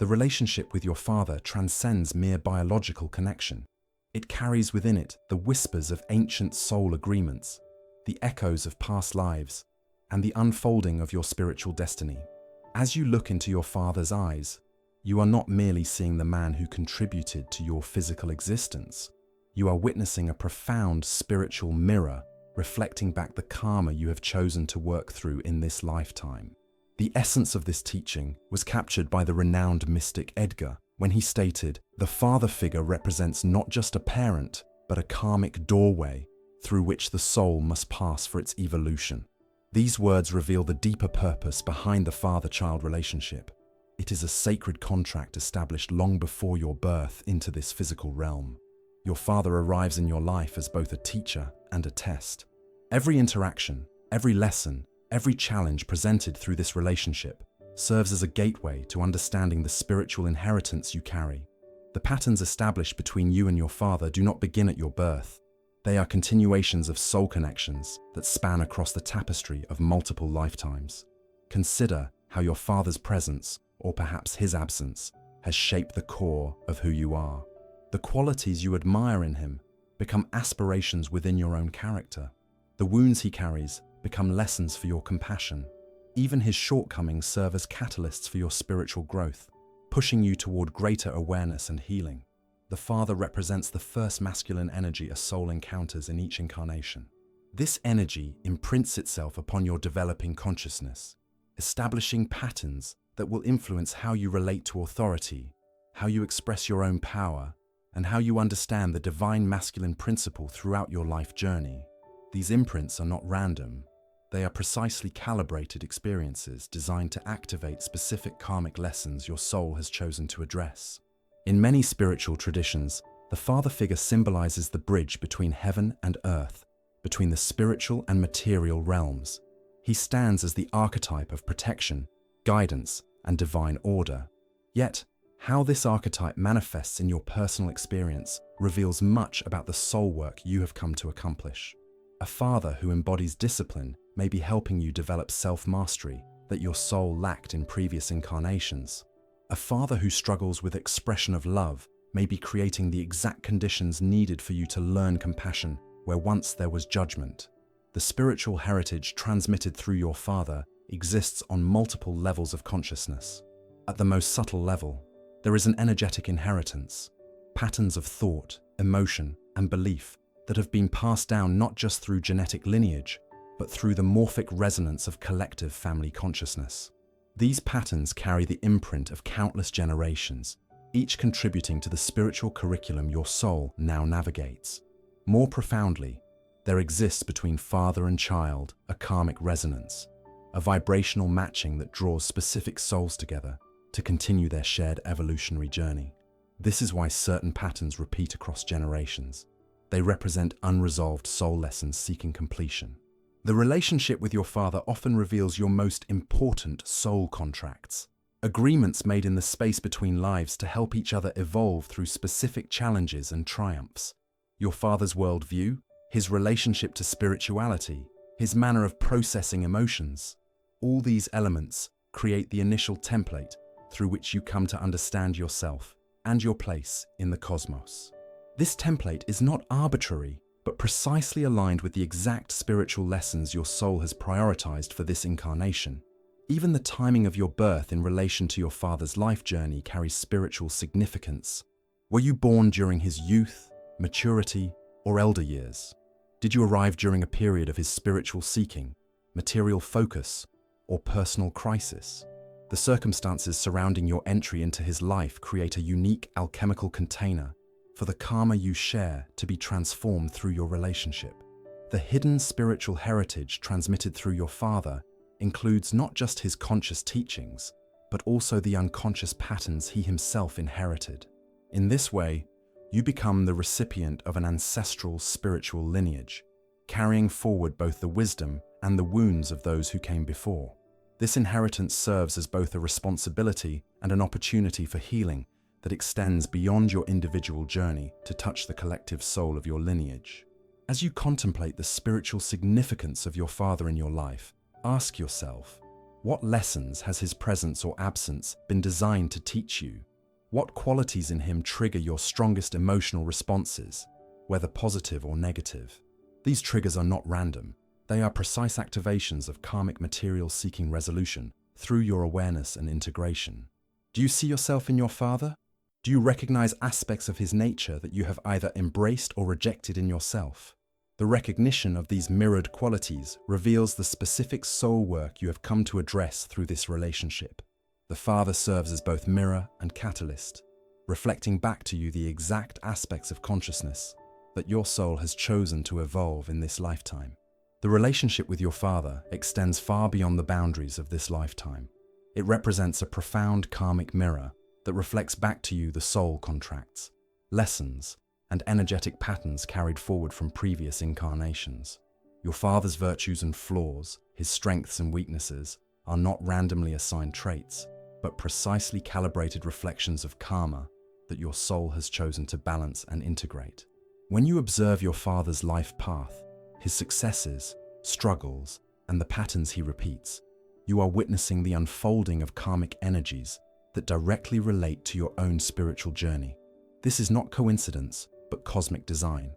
The relationship with your father transcends mere biological connection. It carries within it the whispers of ancient soul agreements, the echoes of past lives, and the unfolding of your spiritual destiny. As you look into your father's eyes, you are not merely seeing the man who contributed to your physical existence. You are witnessing a profound spiritual mirror reflecting back the karma you have chosen to work through in this lifetime. The essence of this teaching was captured by the renowned mystic Edgar when he stated, "The father figure represents not just a parent, but a karmic doorway through which the soul must pass for its evolution." These words reveal the deeper purpose behind the father-child relationship. It is a sacred contract established long before your birth into this physical realm. Your father arrives in your life as both a teacher and a test. Every interaction, every lesson, every challenge presented through this relationship serves as a gateway to understanding the spiritual inheritance you carry. The patterns established between you and your father do not begin at your birth. They are continuations of soul connections that span across the tapestry of multiple lifetimes. Consider how your father's presence, or perhaps his absence, has shaped the core of who you are. The qualities you admire in him become aspirations within your own character. The wounds he carries become lessons for your compassion. Even his shortcomings serve as catalysts for your spiritual growth, pushing you toward greater awareness and healing. The father represents the first masculine energy a soul encounters in each incarnation. This energy imprints itself upon your developing consciousness, establishing patterns that will influence how you relate to authority, how you express your own power, and how you understand the divine masculine principle throughout your life journey. These imprints are not random. They are precisely calibrated experiences designed to activate specific karmic lessons your soul has chosen to address. In many spiritual traditions, the father figure symbolizes the bridge between heaven and earth, between the spiritual and material realms. He stands as the archetype of protection, guidance, and divine order. Yet, how this archetype manifests in your personal experience reveals much about the soul work you have come to accomplish. A father who embodies discipline may be helping you develop self-mastery that your soul lacked in previous incarnations. A father who struggles with expression of love may be creating the exact conditions needed for you to learn compassion where once there was judgment. The spiritual heritage transmitted through your father exists on multiple levels of consciousness. At the most subtle level, there is an energetic inheritance, patterns of thought, emotion, and belief that have been passed down not just through genetic lineage, but through the morphic resonance of collective family consciousness. These patterns carry the imprint of countless generations, each contributing to the spiritual curriculum your soul now navigates. More profoundly, there exists between father and child a karmic resonance, a vibrational matching that draws specific souls together to continue their shared evolutionary journey. This is why certain patterns repeat across generations. They represent unresolved soul lessons seeking completion. The relationship with your father often reveals your most important soul contracts, agreements made in the space between lives to help each other evolve through specific challenges and triumphs. Your father's worldview, his relationship to spirituality, his manner of processing emotions, all these elements create the initial template through which you come to understand yourself and your place in the cosmos. This template is not arbitrary, but precisely aligned with the exact spiritual lessons your soul has prioritized for this incarnation. Even the timing of your birth in relation to your father's life journey carries spiritual significance. Were you born during his youth, maturity, or elder years? Did you arrive during a period of his spiritual seeking, material focus, or personal crisis? The circumstances surrounding your entry into his life create a unique alchemical container for the karma you share to be transformed through your relationship. The hidden spiritual heritage transmitted through your father includes not just his conscious teachings, but also the unconscious patterns he himself inherited. In this way, you become the recipient of an ancestral spiritual lineage, carrying forward both the wisdom and the wounds of those who came before. This inheritance serves as both a responsibility and an opportunity for healing that extends beyond your individual journey to touch the collective soul of your lineage. As you contemplate the spiritual significance of your father in your life, ask yourself, What lessons has his presence or absence been designed to teach you? What qualities in him trigger your strongest emotional responses, whether positive or negative? These triggers are not random. They are precise activations of karmic material seeking resolution through your awareness and integration. Do you see yourself in your father? Do you recognize aspects of his nature that you have either embraced or rejected in yourself? The recognition of these mirrored qualities reveals the specific soul work you have come to address through this relationship. The father serves as both mirror and catalyst, reflecting back to you the exact aspects of consciousness that your soul has chosen to evolve in this lifetime. The relationship with your father extends far beyond the boundaries of this lifetime. It represents a profound karmic mirror that reflects back to you the soul contracts, lessons, and energetic patterns carried forward from previous incarnations. Your father's virtues and flaws, his strengths and weaknesses, are not randomly assigned traits, but precisely calibrated reflections of karma that your soul has chosen to balance and integrate. When you observe your father's life path, his successes, struggles, and the patterns he repeats, you are witnessing the unfolding of karmic energies that directly relate to your own spiritual journey. This is not coincidence, but cosmic design.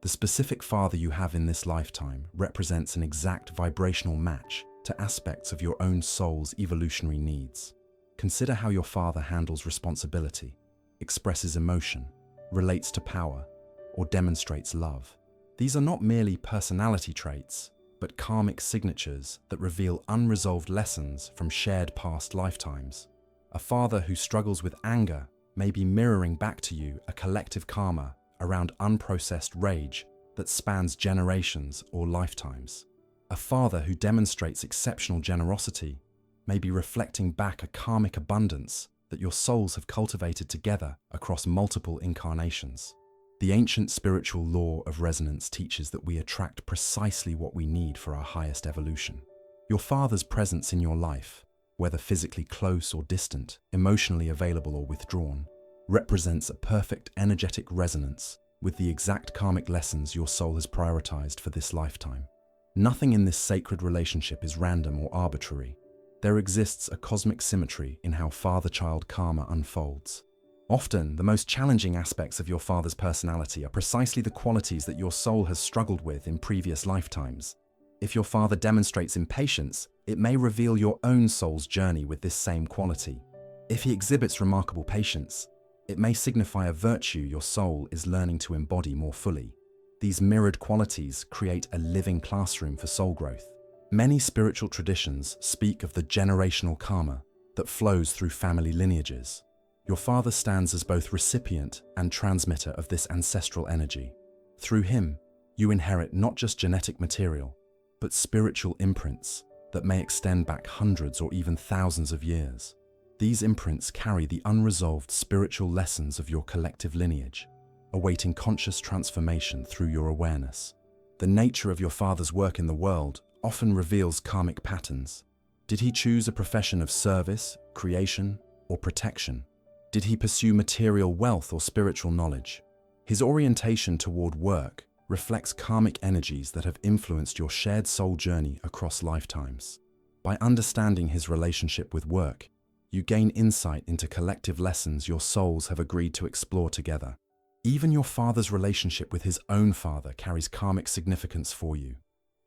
The specific father you have in this lifetime represents an exact vibrational match to aspects of your own soul's evolutionary needs. Consider how your father handles responsibility, expresses emotion, relates to power, or demonstrates love. These are not merely personality traits, but karmic signatures that reveal unresolved lessons from shared past lifetimes. A father who struggles with anger may be mirroring back to you a collective karma around unprocessed rage that spans generations or lifetimes. A father who demonstrates exceptional generosity may be reflecting back a karmic abundance that your souls have cultivated together across multiple incarnations. The ancient spiritual law of resonance teaches that we attract precisely what we need for our highest evolution. Your father's presence in your life, whether physically close or distant, emotionally available or withdrawn, represents a perfect energetic resonance with the exact karmic lessons your soul has prioritized for this lifetime. Nothing in this sacred relationship is random or arbitrary. There exists a cosmic symmetry in how father-child karma unfolds. Often, the most challenging aspects of your father's personality are precisely the qualities that your soul has struggled with in previous lifetimes. If your father demonstrates impatience, it may reveal your own soul's journey with this same quality. If he exhibits remarkable patience, it may signify a virtue your soul is learning to embody more fully. These mirrored qualities create a living classroom for soul growth. Many spiritual traditions speak of the generational karma that flows through family lineages. Your father stands as both recipient and transmitter of this ancestral energy. Through him, you inherit not just genetic material, but spiritual imprints that may extend back hundreds or even thousands of years. These imprints carry the unresolved spiritual lessons of your collective lineage, awaiting conscious transformation through your awareness. The nature of your father's work in the world often reveals karmic patterns. Did he choose a profession of service, creation, or protection? Did he pursue material wealth or spiritual knowledge? His orientation toward work reflects karmic energies that have influenced your shared soul journey across lifetimes. By understanding his relationship with work, you gain insight into collective lessons your souls have agreed to explore together. Even your father's relationship with his own father carries karmic significance for you.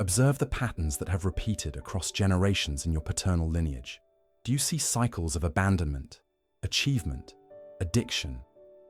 Observe the patterns that have repeated across generations in your paternal lineage. Do you see cycles of abandonment, achievement, addiction,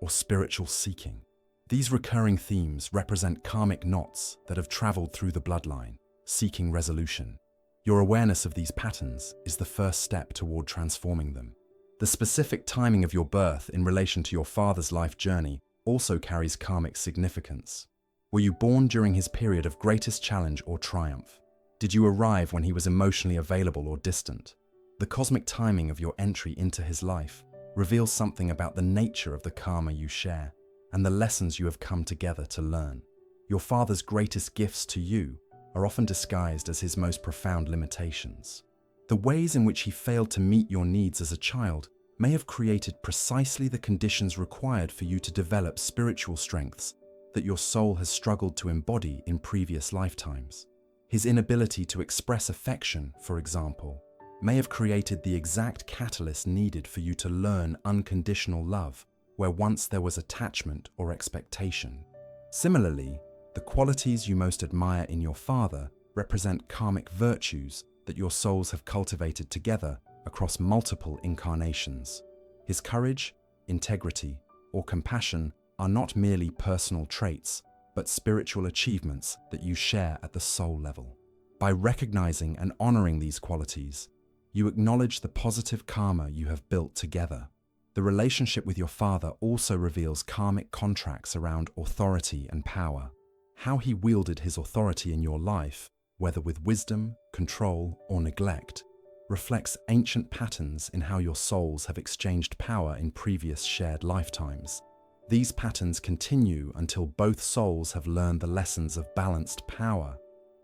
or spiritual seeking? These recurring themes represent karmic knots that have traveled through the bloodline, seeking resolution. Your awareness of these patterns is the first step toward transforming them. The specific timing of your birth in relation to your father's life journey also carries karmic significance. Were you born during his period of greatest challenge or triumph? Did you arrive when he was emotionally available or distant? The cosmic timing of your entry into his life reveals something about the nature of the karma you share and the lessons you have come together to learn. Your father's greatest gifts to you are often disguised as his most profound limitations. The ways in which he failed to meet your needs as a child may have created precisely the conditions required for you to develop spiritual strengths that your soul has struggled to embody in previous lifetimes. His inability to express affection, for example, may have created the exact catalyst needed for you to learn unconditional love, where once there was attachment or expectation. Similarly, the qualities you most admire in your father represent karmic virtues that your souls have cultivated together across multiple incarnations. His courage, integrity, or compassion are not merely personal traits, but spiritual achievements that you share at the soul level. By recognizing and honoring these qualities, you acknowledge the positive karma you have built together. The relationship with your father also reveals karmic contracts around authority and power. How he wielded his authority in your life, whether with wisdom, control, or neglect, reflects ancient patterns in how your souls have exchanged power in previous shared lifetimes. These patterns continue until both souls have learned the lessons of balanced power,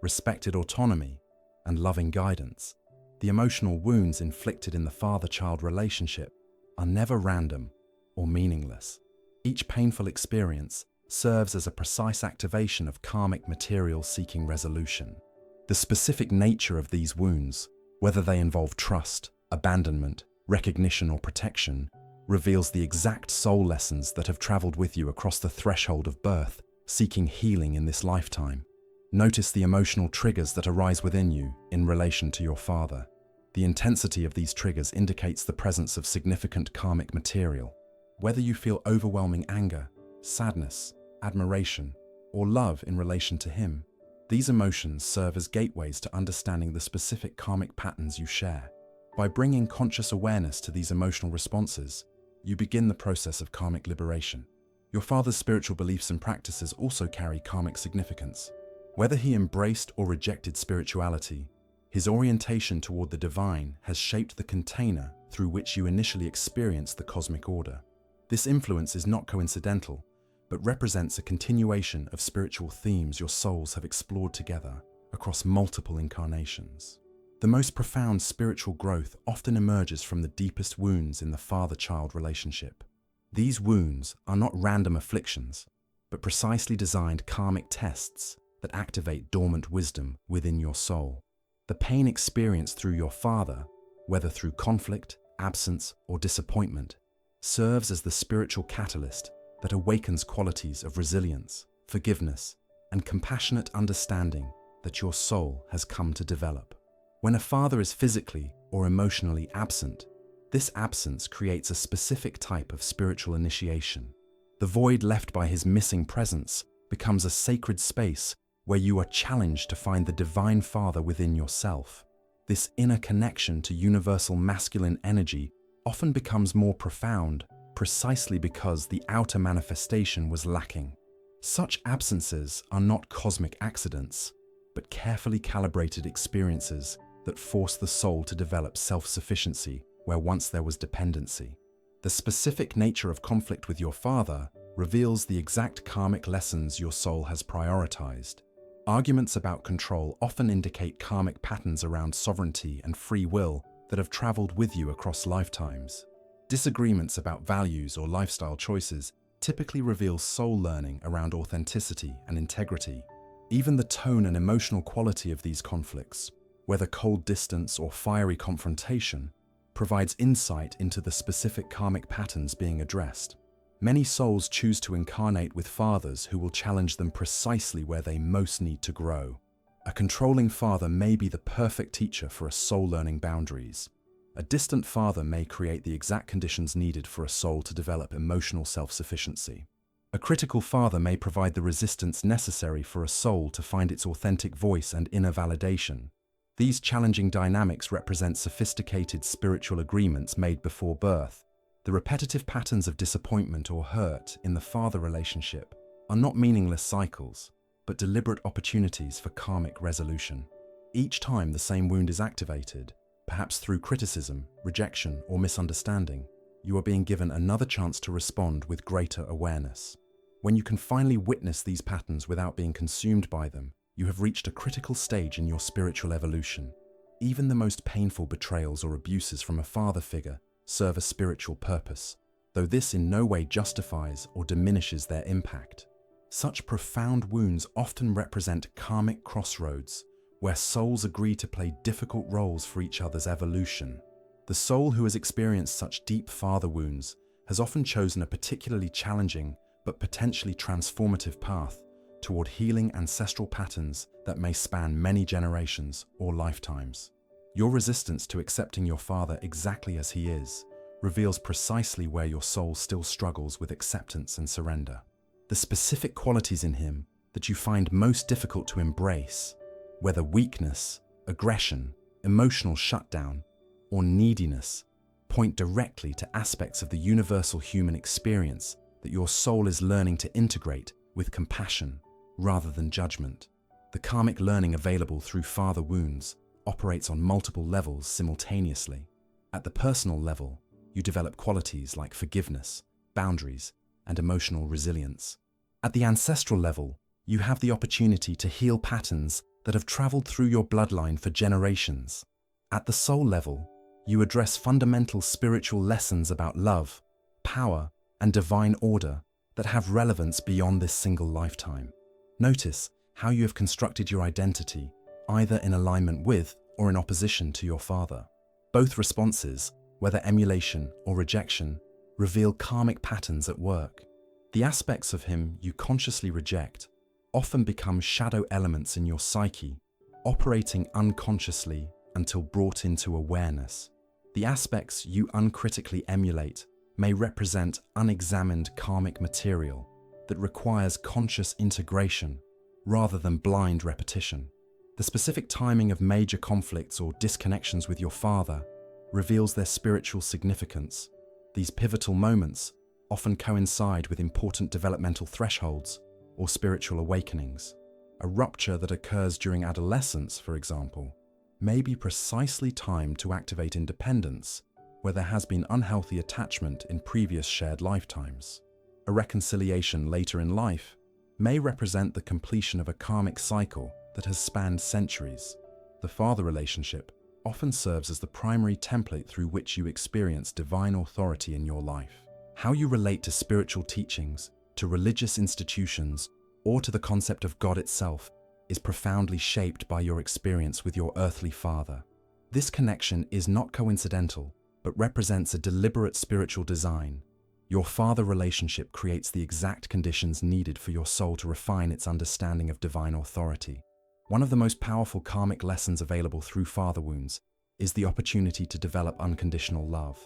respected autonomy, and loving guidance. The emotional wounds inflicted in the father-child relationship are never random or meaningless. Each painful experience serves as a precise activation of karmic material seeking resolution. The specific nature of these wounds, whether they involve trust, abandonment, recognition, or protection, reveals the exact soul lessons that have traveled with you across the threshold of birth, seeking healing in this lifetime. Notice the emotional triggers that arise within you in relation to your father. The intensity of these triggers indicates the presence of significant karmic material. Whether you feel overwhelming anger, sadness, admiration, or love in relation to him, these emotions serve as gateways to understanding the specific karmic patterns you share. By bringing conscious awareness to these emotional responses, you begin the process of karmic liberation. Your father's spiritual beliefs and practices also carry karmic significance. Whether he embraced or rejected spirituality, his orientation toward the divine has shaped the container through which you initially experienced the cosmic order. This influence is not coincidental, but represents a continuation of spiritual themes your souls have explored together across multiple incarnations. The most profound spiritual growth often emerges from the deepest wounds in the father-child relationship. These wounds are not random afflictions, but precisely designed karmic tests that activate dormant wisdom within your soul. The pain experienced through your father, whether through conflict, absence, or disappointment, serves as the spiritual catalyst that awakens qualities of resilience, forgiveness, and compassionate understanding that your soul has come to develop. When a father is physically or emotionally absent, this absence creates a specific type of spiritual initiation. The void left by his missing presence becomes a sacred space where you are challenged to find the divine father within yourself. This inner connection to universal masculine energy often becomes more profound precisely because the outer manifestation was lacking. Such absences are not cosmic accidents, but carefully calibrated experiences that force the soul to develop self-sufficiency where once there was dependency. The specific nature of conflict with your father reveals the exact karmic lessons your soul has prioritized. Arguments about control often indicate karmic patterns around sovereignty and free will that have traveled with you across lifetimes. Disagreements about values or lifestyle choices typically reveal soul learning around authenticity and integrity. Even the tone and emotional quality of these conflicts, whether cold distance or fiery confrontation, provides insight into the specific karmic patterns being addressed. Many souls choose to incarnate with fathers who will challenge them precisely where they most need to grow. A controlling father may be the perfect teacher for a soul learning boundaries. A distant father may create the exact conditions needed for a soul to develop emotional self-sufficiency. A critical father may provide the resistance necessary for a soul to find its authentic voice and inner validation. These challenging dynamics represent sophisticated spiritual agreements made before birth. The repetitive patterns of disappointment or hurt in the father relationship are not meaningless cycles, but deliberate opportunities for karmic resolution. Each time the same wound is activated, perhaps through criticism, rejection, or misunderstanding, you are being given another chance to respond with greater awareness. When you can finally witness these patterns without being consumed by them, you have reached a critical stage in your spiritual evolution. Even the most painful betrayals or abuses from a father figure serve a spiritual purpose, though this in no way justifies or diminishes their impact. Such profound wounds often represent karmic crossroads where souls agree to play difficult roles for each other's evolution. The soul who has experienced such deep father wounds has often chosen a particularly challenging but potentially transformative path toward healing ancestral patterns that may span many generations or lifetimes. Your resistance to accepting your father exactly as he is reveals precisely where your soul still struggles with acceptance and surrender. The specific qualities in him that you find most difficult to embrace, whether weakness, aggression, emotional shutdown, or neediness, point directly to aspects of the universal human experience that your soul is learning to integrate with compassion rather than judgment. The karmic learning available through father wounds operates on multiple levels simultaneously. At the personal level, you develop qualities like forgiveness, boundaries, and emotional resilience. At the ancestral level, you have the opportunity to heal patterns that have traveled through your bloodline for generations. At the soul level, you address fundamental spiritual lessons about love, power, and divine order that have relevance beyond this single lifetime. Notice how you have constructed your identity, either in alignment with or in opposition to your father. Both responses, whether emulation or rejection, reveal karmic patterns at work. The aspects of him you consciously reject often become shadow elements in your psyche, operating unconsciously until brought into awareness. The aspects you uncritically emulate may represent unexamined karmic material that requires conscious integration rather than blind repetition. The specific timing of major conflicts or disconnections with your father reveals their spiritual significance. These pivotal moments often coincide with important developmental thresholds or spiritual awakenings. A rupture that occurs during adolescence, for example, may be precisely timed to activate independence where there has been unhealthy attachment in previous shared lifetimes. A reconciliation later in life may represent the completion of a karmic cycle that has spanned centuries. The father relationship often serves as the primary template through which you experience divine authority in your life. How you relate to spiritual teachings, to religious institutions, or to the concept of God itself is profoundly shaped by your experience with your earthly father. This connection is not coincidental, but represents a deliberate spiritual design. Your father relationship creates the exact conditions needed for your soul to refine its understanding of divine authority. One of the most powerful karmic lessons available through father wounds is the opportunity to develop unconditional love.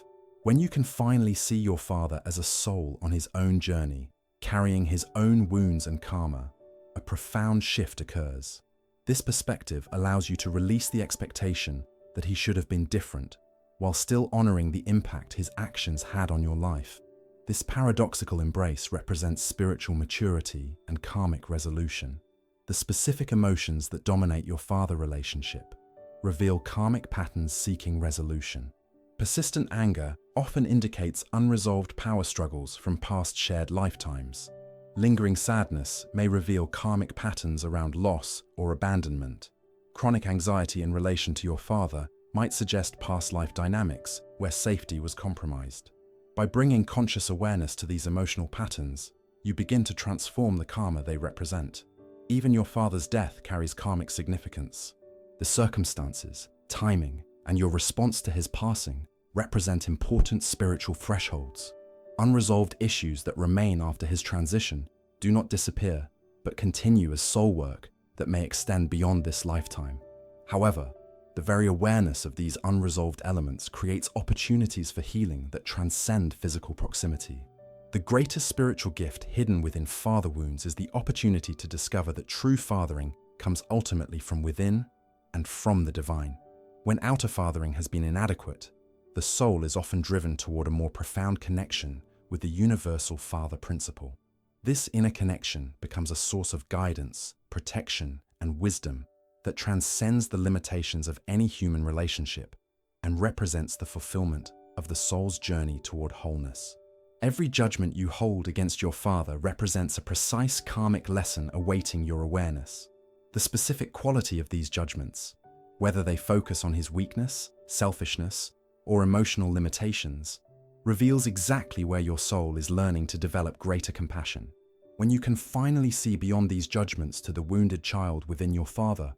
When you can finally see your father as a soul on his own journey, carrying his own wounds and karma, a profound shift occurs. This perspective allows you to release the expectation that he should have been different, while still honoring the impact his actions had on your life. This paradoxical embrace represents spiritual maturity and karmic resolution. The specific emotions that dominate your father relationship reveal karmic patterns seeking resolution. Persistent anger often indicates unresolved power struggles from past shared lifetimes. Lingering sadness may reveal karmic patterns around loss or abandonment. Chronic anxiety in relation to your father might suggest past life dynamics where safety was compromised. By bringing conscious awareness to these emotional patterns, you begin to transform the karma they represent. Even your father's death carries karmic significance. The circumstances, timing, and your response to his passing represent important spiritual thresholds. Unresolved issues that remain after his transition do not disappear, but continue as soul work that may extend beyond this lifetime. However, the very awareness of these unresolved elements creates opportunities for healing that transcend physical proximity. The greatest spiritual gift hidden within father wounds is the opportunity to discover that true fathering comes ultimately from within and from the divine. When outer fathering has been inadequate, the soul is often driven toward a more profound connection with the universal father principle. This inner connection becomes a source of guidance, protection, and wisdom that transcends the limitations of any human relationship and represents the fulfillment of the soul's journey toward wholeness. Every judgment you hold against your father represents a precise karmic lesson awaiting your awareness. The specific quality of these judgments, whether they focus on his weakness, selfishness, or emotional limitations, reveals exactly where your soul is learning to develop greater compassion. When you can finally see beyond these judgments to the wounded child within your father,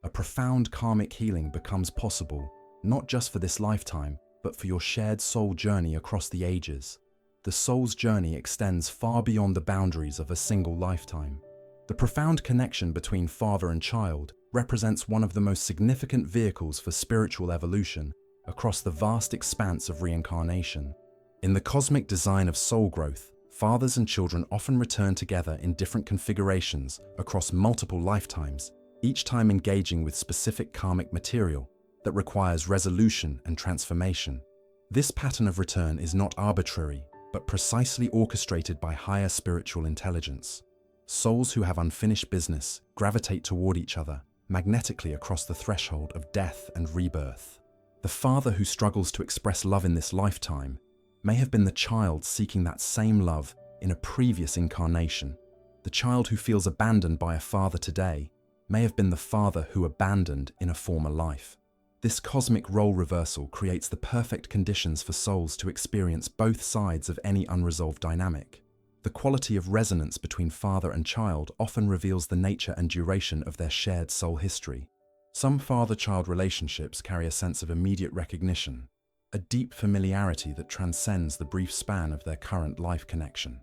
a profound karmic healing becomes possible, not just for this lifetime, but for your shared soul journey across the ages. The soul's journey extends far beyond the boundaries of a single lifetime. The profound connection between father and child represents one of the most significant vehicles for spiritual evolution across the vast expanse of reincarnation. In the cosmic design of soul growth, fathers and children often return together in different configurations across multiple lifetimes, each time engaging with specific karmic material that requires resolution and transformation. This pattern of return is not arbitrary, but precisely orchestrated by higher spiritual intelligence. Souls who have unfinished business gravitate toward each other magnetically across the threshold of death and rebirth. The father who struggles to express love in this lifetime may have been the child seeking that same love in a previous incarnation. The child who feels abandoned by a father today may have been the father who abandoned in a former life. This cosmic role reversal creates the perfect conditions for souls to experience both sides of any unresolved dynamic. The quality of resonance between father and child often reveals the nature and duration of their shared soul history. Some father-child relationships carry a sense of immediate recognition, a deep familiarity that transcends the brief span of their current life connection.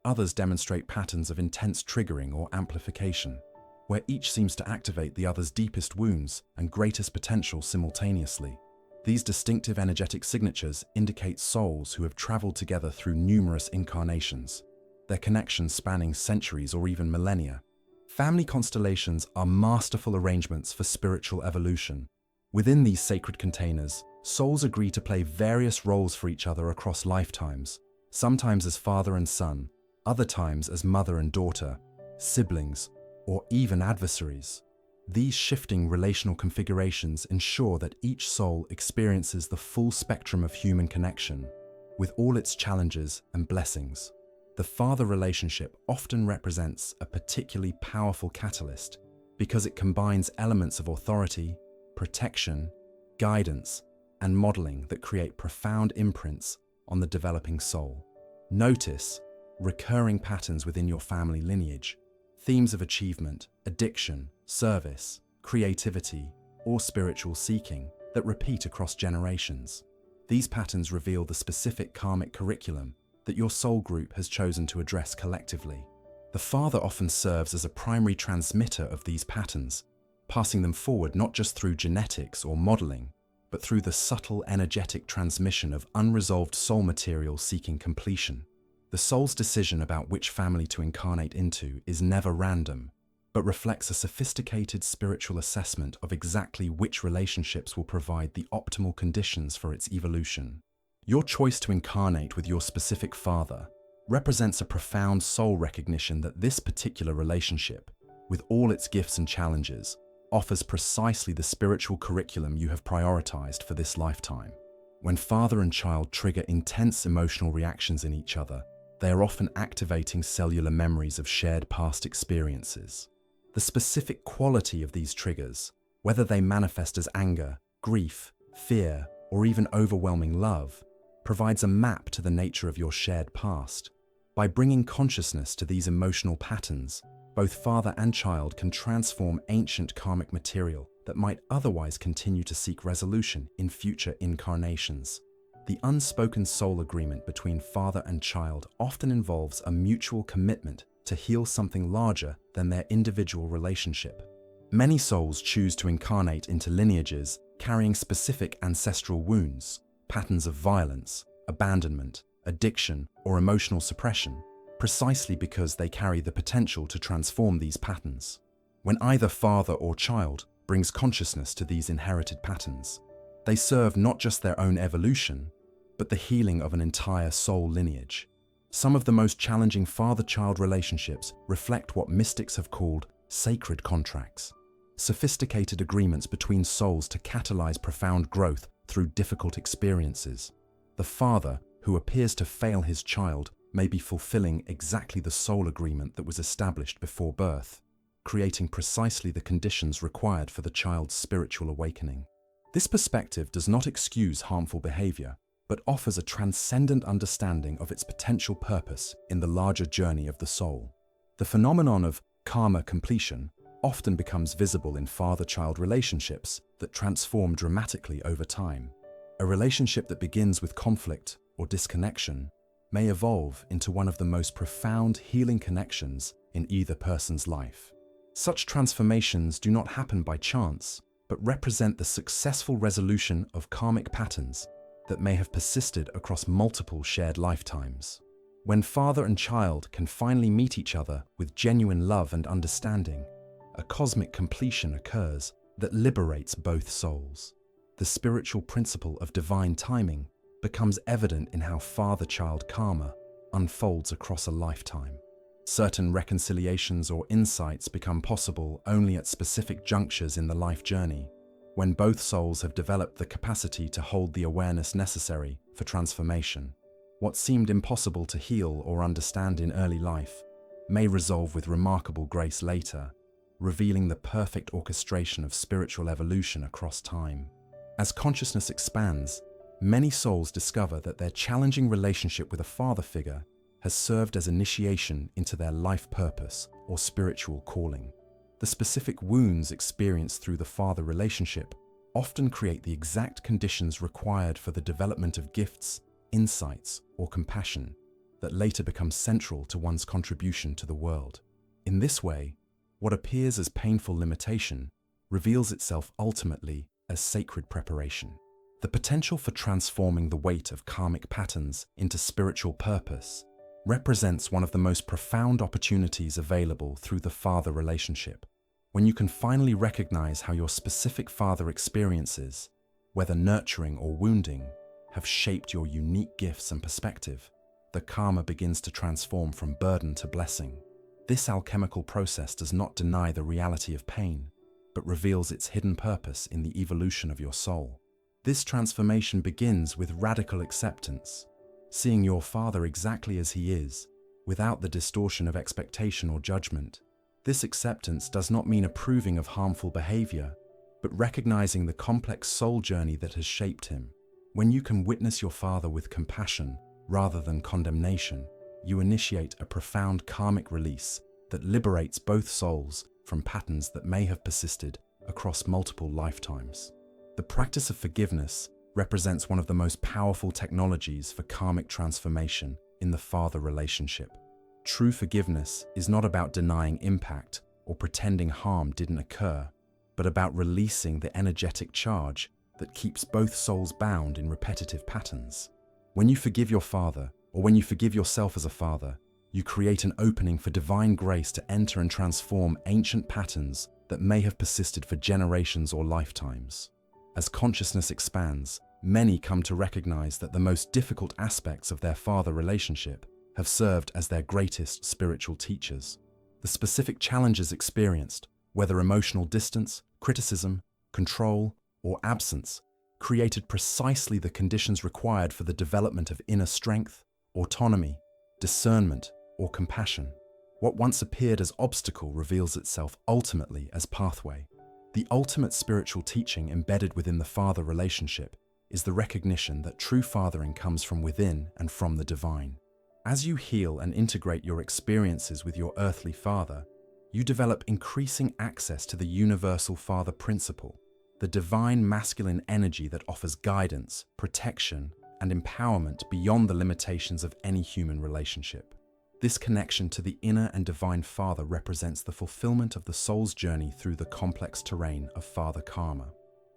Others demonstrate patterns of intense triggering or amplification, where each seems to activate the other's deepest wounds and greatest potential simultaneously. These distinctive energetic signatures indicate souls who have traveled together through numerous incarnations, their connections spanning centuries or even millennia. Family constellations are masterful arrangements for spiritual evolution. Within these sacred containers, souls agree to play various roles for each other across lifetimes, sometimes as father and son, other times as mother and daughter, siblings, or even adversaries. These shifting relational configurations ensure that each soul experiences the full spectrum of human connection, with all its challenges and blessings. The father relationship often represents a particularly powerful catalyst because it combines elements of authority, protection, guidance, and modeling that create profound imprints on the developing soul. Notice recurring patterns within your family lineage, themes of achievement, addiction, service, creativity, or spiritual seeking that repeat across generations. These patterns reveal the specific karmic curriculum that your soul group has chosen to address collectively. The father often serves as a primary transmitter of these patterns, passing them forward not just through genetics or modeling, but through the subtle energetic transmission of unresolved soul material seeking completion. The soul's decision about which family to incarnate into is never random, but reflects a sophisticated spiritual assessment of exactly which relationships will provide the optimal conditions for its evolution. Your choice to incarnate with your specific father represents a profound soul recognition that this particular relationship, with all its gifts and challenges, offers precisely the spiritual curriculum you have prioritized for this lifetime. When father and child trigger intense emotional reactions in each other, they are often activating cellular memories of shared past experiences. The specific quality of these triggers, whether they manifest as anger, grief, fear, or even overwhelming love, provides a map to the nature of your shared past. By bringing consciousness to these emotional patterns, both father and child can transform ancient karmic material that might otherwise continue to seek resolution in future incarnations. The unspoken soul agreement between father and child often involves a mutual commitment to heal something larger than their individual relationship. Many souls choose to incarnate into lineages carrying specific ancestral wounds, patterns of violence, abandonment, addiction, or emotional suppression, precisely because they carry the potential to transform these patterns. When either father or child brings consciousness to these inherited patterns, they serve not just their own evolution, but the healing of an entire soul lineage. Some of the most challenging father-child relationships reflect what mystics have called sacred contracts, sophisticated agreements between souls to catalyze profound growth through difficult experiences. The father, who appears to fail his child, may be fulfilling exactly the soul agreement that was established before birth, creating precisely the conditions required for the child's spiritual awakening. This perspective does not excuse harmful behavior, but offers a transcendent understanding of its potential purpose in the larger journey of the soul. The phenomenon of karma completion, often becomes visible in father-child relationships that transform dramatically over time. A relationship that begins with conflict or disconnection may evolve into one of the most profound healing connections in either person's life. Such transformations do not happen by chance, but represent the successful resolution of karmic patterns that may have persisted across multiple shared lifetimes. When father and child can finally meet each other with genuine love and understanding, a cosmic completion occurs that liberates both souls. The spiritual principle of divine timing becomes evident in how father-child karma unfolds across a lifetime. Certain reconciliations or insights become possible only at specific junctures in the life journey, when both souls have developed the capacity to hold the awareness necessary for transformation. What seemed impossible to heal or understand in early life may resolve with remarkable grace later, revealing the perfect orchestration of spiritual evolution across time. As consciousness expands, many souls discover that their challenging relationship with a father figure has served as initiation into their life purpose or spiritual calling. The specific wounds experienced through the father relationship often create the exact conditions required for the development of gifts, insights, or compassion that later become central to one's contribution to the world. In this way, what appears as painful limitation reveals itself ultimately as sacred preparation. The potential for transforming the weight of karmic patterns into spiritual purpose represents one of the most profound opportunities available through the father relationship. When you can finally recognize how your specific father experiences, whether nurturing or wounding, have shaped your unique gifts and perspective, the karma begins to transform from burden to blessing. This alchemical process does not deny the reality of pain, but reveals its hidden purpose in the evolution of your soul. This transformation begins with radical acceptance, seeing your father exactly as he is, without the distortion of expectation or judgment. This acceptance does not mean approving of harmful behavior, but recognizing the complex soul journey that has shaped him. When you can witness your father with compassion rather than condemnation, you initiate a profound karmic release that liberates both souls from patterns that may have persisted across multiple lifetimes. The practice of forgiveness represents one of the most powerful technologies for karmic transformation in the father relationship. True forgiveness is not about denying impact or pretending harm didn't occur, but about releasing the energetic charge that keeps both souls bound in repetitive patterns. When you forgive your father, or when you forgive yourself as a father, you create an opening for divine grace to enter and transform ancient patterns that may have persisted for generations or lifetimes. As consciousness expands, many come to recognize that the most difficult aspects of their father relationship have served as their greatest spiritual teachers. The specific challenges experienced, whether emotional distance, criticism, control, or absence, created precisely the conditions required for the development of inner strength, autonomy, discernment, or compassion. What once appeared as obstacle reveals itself ultimately as pathway. The ultimate spiritual teaching embedded within the father relationship is the recognition that true fathering comes from within and from the divine. As you heal and integrate your experiences with your earthly father, you develop increasing access to the universal father principle, the divine masculine energy that offers guidance, protection, and empowerment beyond the limitations of any human relationship. This connection to the inner and divine father represents the fulfillment of the soul's journey through the complex terrain of father karma.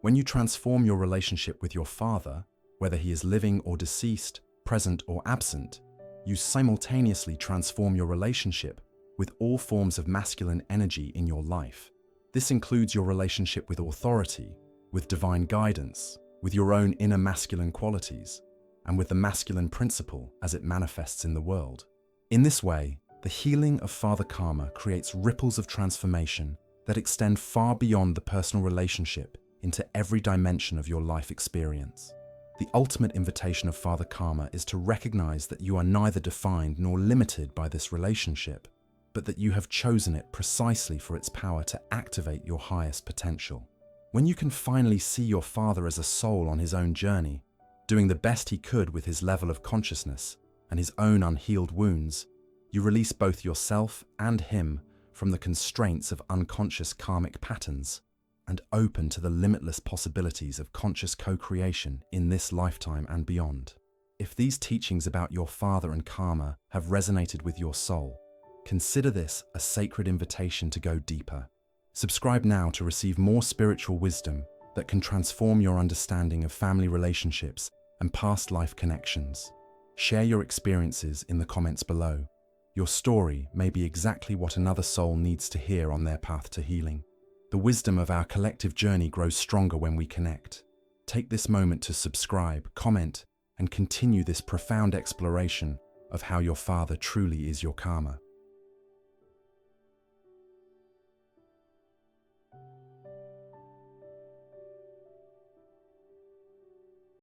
When you transform your relationship with your father, whether he is living or deceased, present or absent, you simultaneously transform your relationship with all forms of masculine energy in your life. This includes your relationship with authority, with divine guidance, with your own inner masculine qualities, and with the masculine principle as it manifests in the world. In this way, the healing of father karma creates ripples of transformation that extend far beyond the personal relationship into every dimension of your life experience. The ultimate invitation of father karma is to recognize that you are neither defined nor limited by this relationship, but that you have chosen it precisely for its power to activate your highest potential. When you can finally see your father as a soul on his own journey, doing the best he could with his level of consciousness and his own unhealed wounds, you release both yourself and him from the constraints of unconscious karmic patterns and open to the limitless possibilities of conscious co-creation in this lifetime and beyond. If these teachings about your father and karma have resonated with your soul, consider this a sacred invitation to go deeper. Subscribe now to receive more spiritual wisdom that can transform your understanding of family relationships and past life connections. Share your experiences in the comments below. Your story may be exactly what another soul needs to hear on their path to healing. The wisdom of our collective journey grows stronger when we connect. Take this moment to subscribe, comment, and continue this profound exploration of how your father truly is your karma.